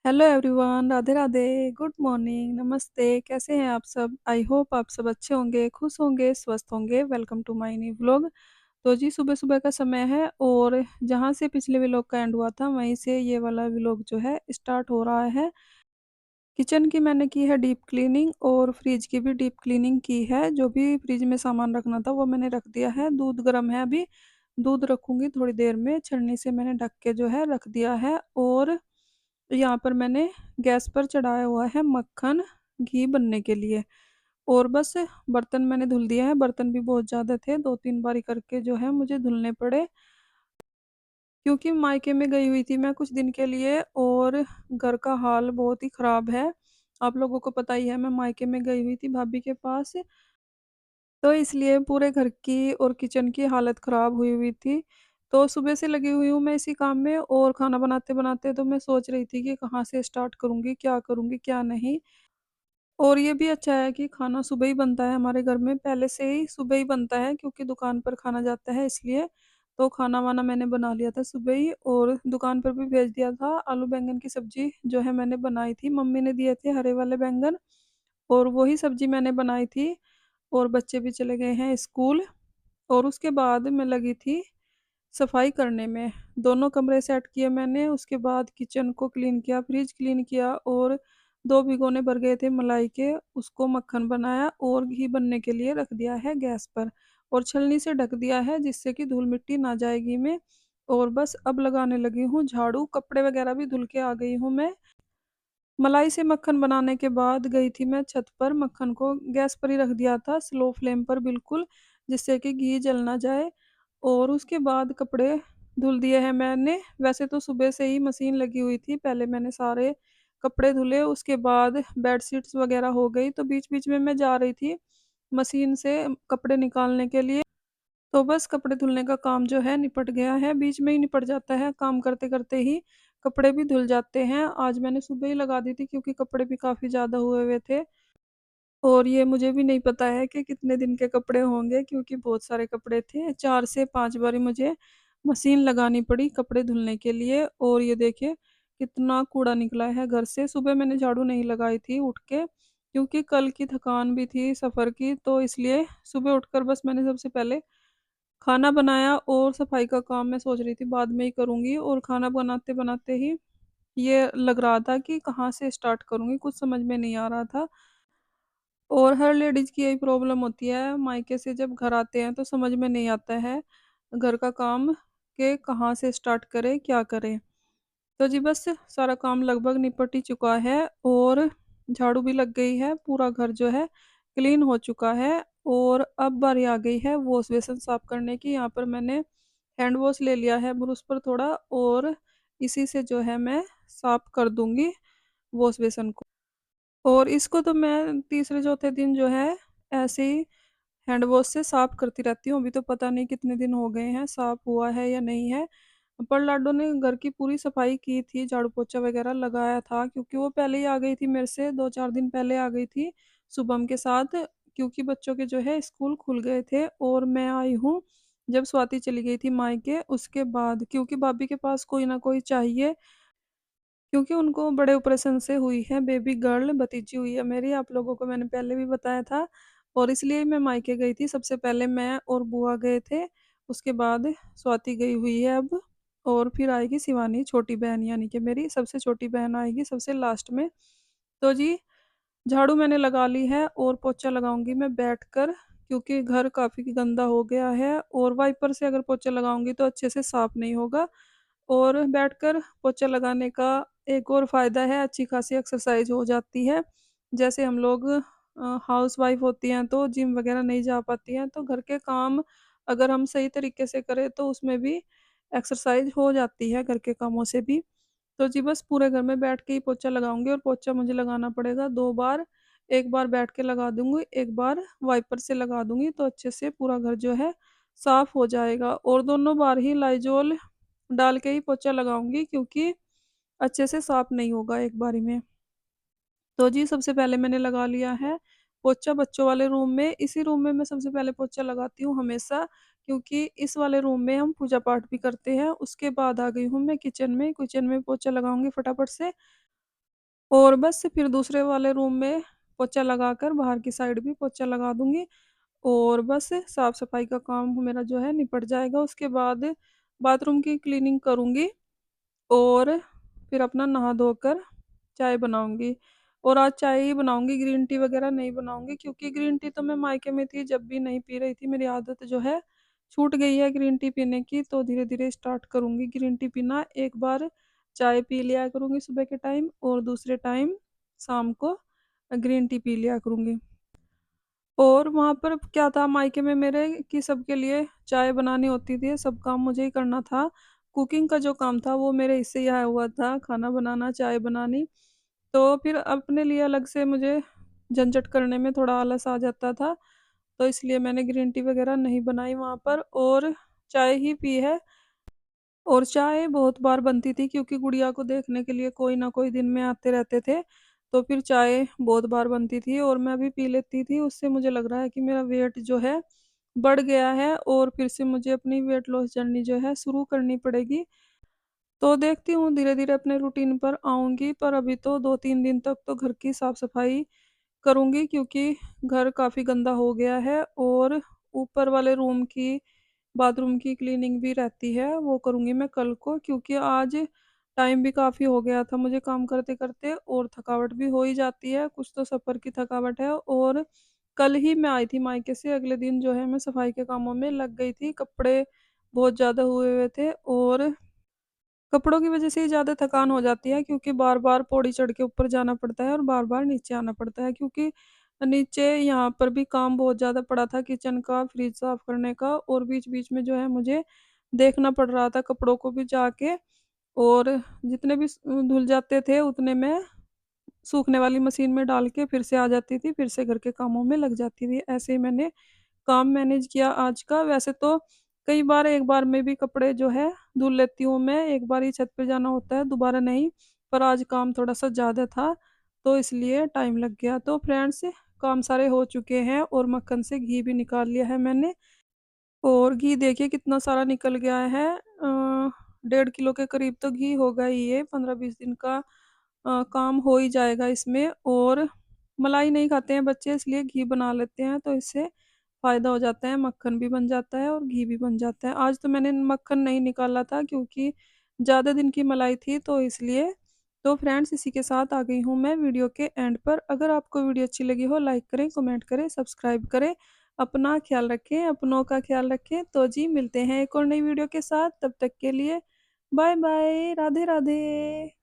Hello everyone, Radhe Radhe. Good morning, नमस्ते। कैसे हैं आप सब? आई होप आप सब अच्छे होंगे, खुश होंगे, स्वस्थ होंगे। Welcome to my new vlog. तो जी सुबह सुबह का समय है और जहाँ से पिछले व्लॉग का एंड हुआ था वहीं से ये वाला व्लॉग जो है स्टार्ट हो रहा है। किचन की मैंने की है डीप क्लीनिंग और फ्रिज की भी डीप क्लीनिंग की है। जो भी फ्रिज में सामान रखना था वो मैंने रख दिया है। दूध गर्म है अभी, दूध रखूंगी थोड़ी देर में। छन्नी से मैंने ढक के जो है रख दिया है। और यहाँ पर मैंने गैस पर चढ़ाया हुआ है मक्खन, घी बनने के लिए। और बस बर्तन मैंने धुल दिया है। बर्तन भी बहुत ज़्यादा थे, 2-3 बारी करके जो है मुझे धुलने पड़े, क्योंकि मायके में गई हुई थी मैं कुछ दिन के लिए और घर का हाल बहुत ही ख़राब है। आप लोगों को पता ही है, मैं मायके में गई हुई थी भाभी के पास। तो इसलिए पूरे घर की और किचन की हालत ख़राब हुई हुई थी। तो सुबह से लगी हुई हूँ मैं इसी काम में, और खाना बनाते-बनाते तो मैं सोच रही थी कि कहाँ से स्टार्ट करूँगी, क्या नहीं। और ये भी अच्छा है कि खाना सुबह ही बनता है हमारे घर में, पहले से ही सुबह ही बनता है, क्योंकि दुकान पर खाना जाता है इसलिए। तो खाना-वाना मैंने बना लिया था सुबह ही और दुकान पर भी भेज दिया था। आलू बैंगन की सब्ज़ी जो है मैंने बनाई थी, मम्मी ने दिए थे हरे वाले बैंगन, और वही सब्ज़ी मैंने बनाई थी। और बच्चे भी चले गए हैं स्कूल। और उसके बाद मैं लगी थी सफाई करने में। दोनों कमरे सेट किए मैंने, उसके बाद किचन को क्लीन किया, फ्रिज क्लीन किया, और 2 भिगोने भर गए थे मलाई के, उसको मक्खन बनाया और घी बनने के लिए रख दिया है गैस पर। और छलनी से ढक दिया है जिससे कि धूल मिट्टी ना जाए घी में। और बस अब लगाने लगी हूँ झाड़ू, कपड़े वगैरह भी धुल के आ गई हूँ मैं। मलाई से मक्खन बनाने के बाद गई थी मैं छत पर, मक्खन को गैस पर ही रख दिया था स्लो फ्लेम पर बिल्कुल, जिससे कि घी जल ना जाए। और उसके बाद कपड़े धुल दिए हैं मैंने। वैसे तो सुबह से ही मशीन लगी हुई थी, पहले मैंने सारे कपड़े धुले, उसके बाद बेडशीट्स वगैरह हो गई। तो बीच बीच में मैं जा रही थी मशीन से कपड़े निकालने के लिए। तो बस कपड़े धुलने का काम जो है निपट गया है, बीच में ही निपट जाता है, काम करते करते ही कपड़े भी धुल जाते हैं। आज मैंने सुबह ही लगा दी थी क्योंकि कपड़े भी काफ़ी ज़्यादा हुए हुए थे। और ये मुझे भी नहीं पता है कि कितने दिन के कपड़े होंगे, क्योंकि बहुत सारे कपड़े थे। 4 से 5 बारी मुझे मशीन लगानी पड़ी कपड़े धुलने के लिए। और ये देखिए कितना कूड़ा निकला है घर से। सुबह मैंने झाड़ू नहीं लगाई थी उठ के, क्योंकि कल की थकान भी थी सफ़र की, तो इसलिए सुबह उठकर बस मैंने सबसे पहले खाना बनाया। और सफाई का काम मैं सोच रही थी बाद में ही करूँगी, और खाना बनाते-बनाते ही ये लग रहा था कि कहाँ से स्टार्ट करूँगी, कुछ समझ में नहीं आ रहा था। और हर लेडीज़ की यही प्रॉब्लम होती है, मायके से जब घर आते हैं तो समझ में नहीं आता है घर का काम के कहाँ से स्टार्ट करें, क्या करें। तो जी बस सारा काम लगभग निपट ही चुका है और झाड़ू भी लग गई है, पूरा घर जो है क्लीन हो चुका है। और अब बारी आ गई है वॉश बेसिन साफ करने की। यहाँ पर मैंने हैंड वॉश ले लिया है ब्रुश पर थोड़ा, और इसी से जो है मैं साफ कर दूंगी वॉश बेसिन को। और इसको तो मैं तीसरे चौथे दिन जो है ऐसे ही हैंड वॉश से साफ करती रहती हूँ। अभी तो पता नहीं कितने दिन हो गए हैं, साफ हुआ है या नहीं है। पर लाडो ने घर की पूरी सफाई की थी, झाड़ू पोछा वगैरह लगाया था, क्योंकि वो पहले ही आ गई थी मेरे से, 2-4 दिन पहले आ गई थी शुभम के साथ। क्योंकि बच्चों के जो है स्कूल खुल गए थे और मैं आई हूँ जब स्वाति चली गई थी मायके, उसके बाद, क्योंकि भाभी के पास कोई ना कोई चाहिए, क्योंकि उनको बड़े ऑपरेशन से हुई है बेबी गर्ल, भतीजी हुई है मेरी, आप लोगों को मैंने पहले भी बताया था। और इसलिए मैं मायके गई थी, सबसे पहले मैं और बुआ गए थे, उसके बाद स्वाति गई हुई है अब। और फिर आएगी शिवानी, छोटी बहन, यानी कि मेरी सबसे छोटी बहन आएगी सबसे लास्ट में। तो जी झाड़ू मैंने लगा ली है और पोछा लगाऊंगी मैं बैठकर, क्योंकि घर काफ़ी गंदा हो गया है और वाइपर से अगर पोछा लगाऊंगी तो अच्छे से साफ नहीं होगा। और बैठकर पोछा लगाने का एक और फ़ायदा है, अच्छी खासी एक्सरसाइज हो जाती है। जैसे हम लोग हाउस वाइफ होती हैं तो जिम वगैरह नहीं जा पाती हैं, तो घर के काम अगर हम सही तरीके से करें तो उसमें भी एक्सरसाइज हो जाती है, घर के कामों से भी। तो जी बस पूरे घर में बैठ के ही पोछा लगाऊंगी, और पोछा मुझे लगाना पड़ेगा 2 बार। एक बार बैठ के लगा दूंगी, एक बार वाइपर से लगा दूंगी, तो अच्छे से पूरा घर जो है साफ हो जाएगा। और दोनों बार ही लाइजोल डाल के ही पोछा लगाऊंगी, क्योंकि अच्छे से साफ नहीं होगा एक बारी में। तो जी सबसे पहले मैंने लगा लिया है पोछा बच्चों वाले रूम में। इसी रूम में मैं सबसे पहले पोछा लगाती हूँ हमेशा, क्योंकि इस वाले रूम में हम पूजा पाठ भी करते हैं। उसके बाद आ गई हूँ मैं किचन में, किचन में पोछा लगाऊंगी फटाफट से। और बस फिर दूसरे वाले रूम में पोछा लगाकर बाहर की साइड भी पोछा लगा दूँगी और बस साफ-सफाई का काम मेरा जो है निपट जाएगा। उसके बाद बाथरूम की क्लीनिंग करूँगी और फिर अपना नहा धोकर चाय बनाऊँगी। और आज चाय ही बनाऊँगी, ग्रीन टी वग़ैरह नहीं बनाऊँगी क्योंकि ग्रीन टी तो मैं मायके में थी जब भी नहीं पी रही थी। मेरी आदत जो है छूट गई है ग्रीन टी पीने की, तो धीरे-धीरे स्टार्ट करूँगी ग्रीन टी पीना। एक बार चाय पी लिया करूँगी सुबह के टाइम और दूसरे टाइम शाम को ग्रीन टी पी लिया करूँगी। और वहाँ पर क्या था मायके में मेरे कि सबके लिए चाय बनानी होती थी, सब काम मुझे ही करना था। कुकिंग का जो काम था वो मेरे हिस्से ही आया हुआ था, खाना बनाना, चाय बनानी। तो फिर अपने लिए अलग से मुझे झंझट करने में थोड़ा आलस आ जाता था, तो इसलिए मैंने ग्रीन टी वग़ैरह नहीं बनाई वहाँ पर और चाय ही पी है। और चाय बहुत बार बनती थी क्योंकि गुड़िया को देखने के लिए कोई ना कोई दिन में आते रहते थे, तो फिर चाय बहुत बार बनती थी और मैं भी पी लेती थी। उससे मुझे लग रहा है कि मेरा वेट जो है बढ़ गया है और फिर से मुझे अपनी वेट लॉस जर्नी जो है शुरू करनी पड़ेगी। तो देखती हूँ धीरे-धीरे अपने रूटीन पर आऊँगी, पर अभी तो 2-3 दिन तक तो घर की साफ-सफाई करूँगी क्योंकि घर काफ़ी गंदा हो गया है और ऊपर वाले रूम की बाथरूम की क्लीनिंग भी रहती है, वो करूँगी मैं कल को क्योंकि आज टाइम भी काफ़ी हो गया था मुझे काम करते-करते और थकावट भी हो ही जाती है, कुछ तो सफ़र की थकावट है और कल ही मैं आई थी मायके से, अगले दिन जो है मैं सफाई के कामों में लग गई थी, कपड़े बहुत ज़्यादा हुए हुए थे और कपड़ों की वजह से ही ज़्यादा थकान हो जाती है क्योंकि बार-बार पौड़ी चढ़ के ऊपर जाना पड़ता है और बार-बार नीचे आना पड़ता है क्योंकि नीचे यहाँ पर भी काम बहुत ज़्यादा पड़ा था किचन का, फ्रिज साफ करने का और बीच-बीच में जो है मुझे देखना पड़ रहा था कपड़ों को भी जाके और जितने भी धुल जाते थे उतने मैं सूखने वाली मशीन में डाल के फिर से आ जाती थी, फिर से घर के कामों में लग जाती थी। ऐसे ही मैंने काम मैनेज किया आज का। वैसे तो कई बार एक बार में भी कपड़े जो है धुल लेती हूँ मैं, एक बार ही छत पे जाना होता है, दोबारा नहीं। पर आज काम थोड़ा-सा ज़्यादा था, तो इसलिए टाइम लग गया। तो फ्रेंड्स काम सारे हो चुके हैं और मक्खन से घी भी निकाल लिया है मैंने और घी देखिए कितना सारा निकल गया है। 1.5 किलो के करीब तो घी होगा ही ये, 15-20 दिन का काम हो ही जाएगा इसमें और मलाई नहीं खाते हैं बच्चे इसलिए घी बना लेते हैं तो इससे फ़ायदा हो जाता है, मक्खन भी बन जाता है और घी भी बन जाता है। आज तो मैंने मक्खन नहीं निकाला था क्योंकि ज़्यादा दिन की मलाई थी तो इसलिए। तो फ्रेंड्स इसी के साथ आ गई हूँ मैं वीडियो के एंड पर। अगर आपको वीडियो अच्छी लगी हो लाइक करें, कमेंट करें, सब्सक्राइब करें। अपना ख़्याल रखें, अपनों का ख़्याल रखें। तो जी मिलते हैं एक और नई वीडियो के साथ, तब तक के लिए बाय बाय, राधे राधे।